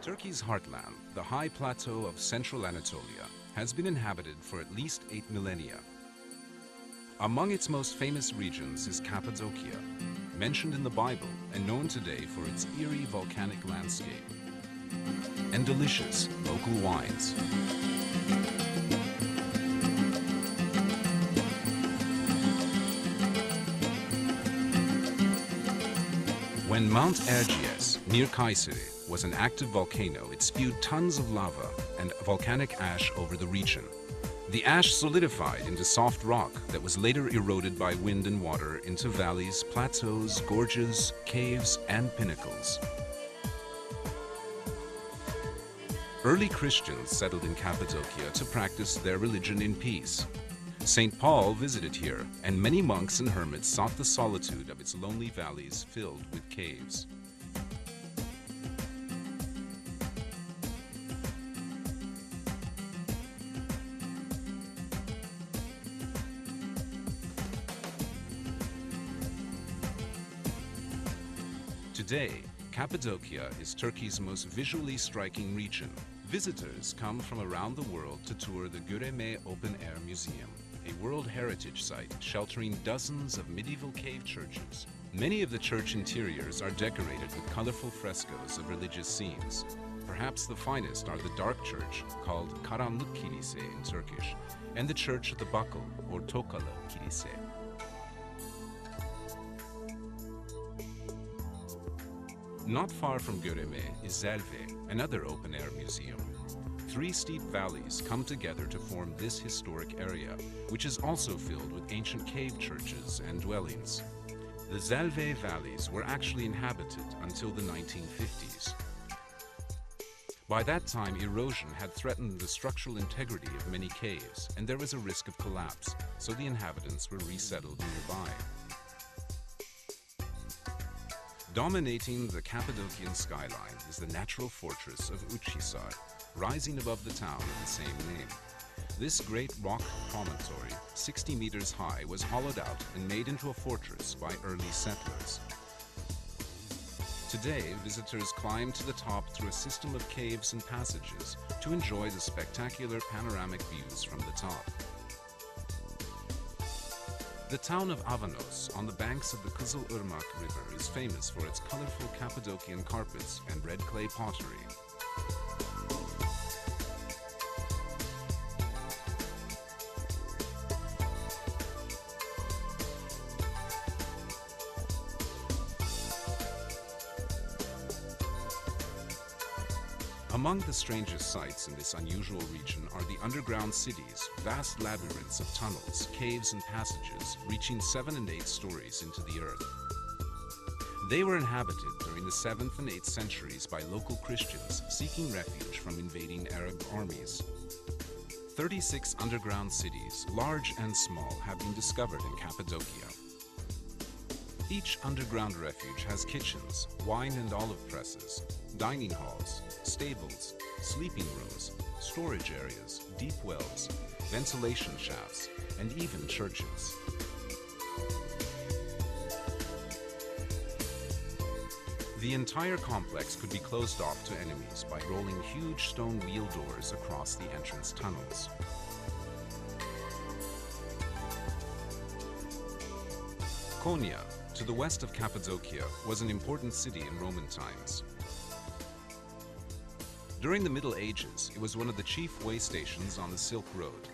Turkey's heartland, the high plateau of central Anatolia, has been inhabited for at least 8 millennia. Among its most famous regions is Cappadocia, mentioned in the Bible and known today for its eerie volcanic landscape and delicious local wines. When Mount Erciyes, near Kayseri, was an active volcano, it spewed tons of lava and volcanic ash over the region. The ash solidified into soft rock that was later eroded by wind and water into valleys, plateaus, gorges, caves, and pinnacles. Early Christians settled in Cappadocia to practice their religion in peace. St. Paul visited here, and many monks and hermits sought the solitude of its lonely valleys filled with caves. Today, Cappadocia is Turkey's most visually striking region. Visitors come from around the world to tour the Göreme Open Air Museum, a World Heritage Site sheltering dozens of medieval cave churches. Many of the church interiors are decorated with colorful frescoes of religious scenes. Perhaps the finest are the dark church, called Karanlık Kilise in Turkish, and the church at the Buckle, or Tokalı Kilise. Not far from Göreme is Zelve, another open-air museum. Three steep valleys come together to form this historic area, which is also filled with ancient cave churches and dwellings. The Zelve valleys were actually inhabited until the 1950s. By that time, erosion had threatened the structural integrity of many caves, and there was a risk of collapse, so the inhabitants were resettled nearby. Dominating the Cappadocian skyline is the natural fortress of Uçhisar, rising above the town of the same name. This great rock promontory, 60 meters high, was hollowed out and made into a fortress by early settlers. Today, visitors climb to the top through a system of caves and passages to enjoy the spectacular panoramic views from the top. The town of Avanos, on the banks of the Kızılırmak River, is famous for its colorful Cappadocian carpets and red clay pottery. Among the strangest sights in this unusual region are the underground cities, vast labyrinths of tunnels, caves, and passages reaching 7 and 8 stories into the earth. They were inhabited during the 7th and 8th centuries by local Christians seeking refuge from invading Arab armies. 36 underground cities, large and small, have been discovered in Cappadocia. Each underground refuge has kitchens, wine and olive presses, dining halls, stables, sleeping rooms, storage areas, deep wells, ventilation shafts, and even churches. The entire complex could be closed off to enemies by rolling huge stone wheel doors across the entrance tunnels. Konya, to the west of Cappadocia, was an important city in Roman times. During the Middle Ages, it was one of the chief way stations on the Silk Road,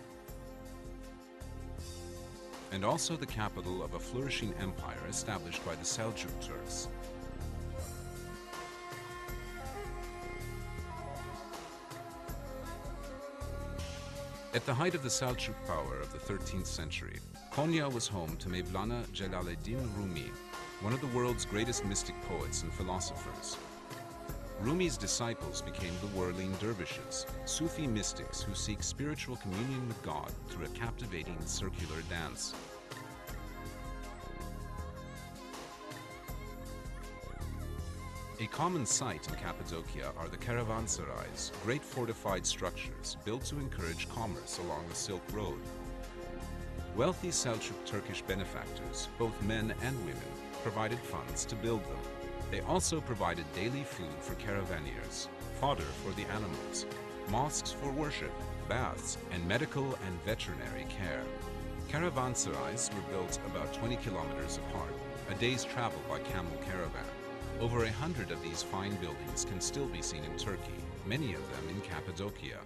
and also the capital of a flourishing empire established by the Seljuk Turks. At the height of the Seljuk power of the 13th century, Konya was home to Mevlana Celaleddin Rumi, one of the world's greatest mystic poets and philosophers. Rumi's disciples became the whirling dervishes, Sufi mystics who seek spiritual communion with God through a captivating circular dance. A common sight in Cappadocia are the caravanserais, great fortified structures built to encourage commerce along the Silk Road. Wealthy Seljuk Turkish benefactors, both men and women, provided funds to build them. They also provided daily food for caravaneers, fodder for the animals, mosques for worship, baths, and medical and veterinary care. Caravanserais were built about 20 kilometers apart, a day's travel by camel caravan. Over 100 of these fine buildings can still be seen in Turkey, many of them in Cappadocia.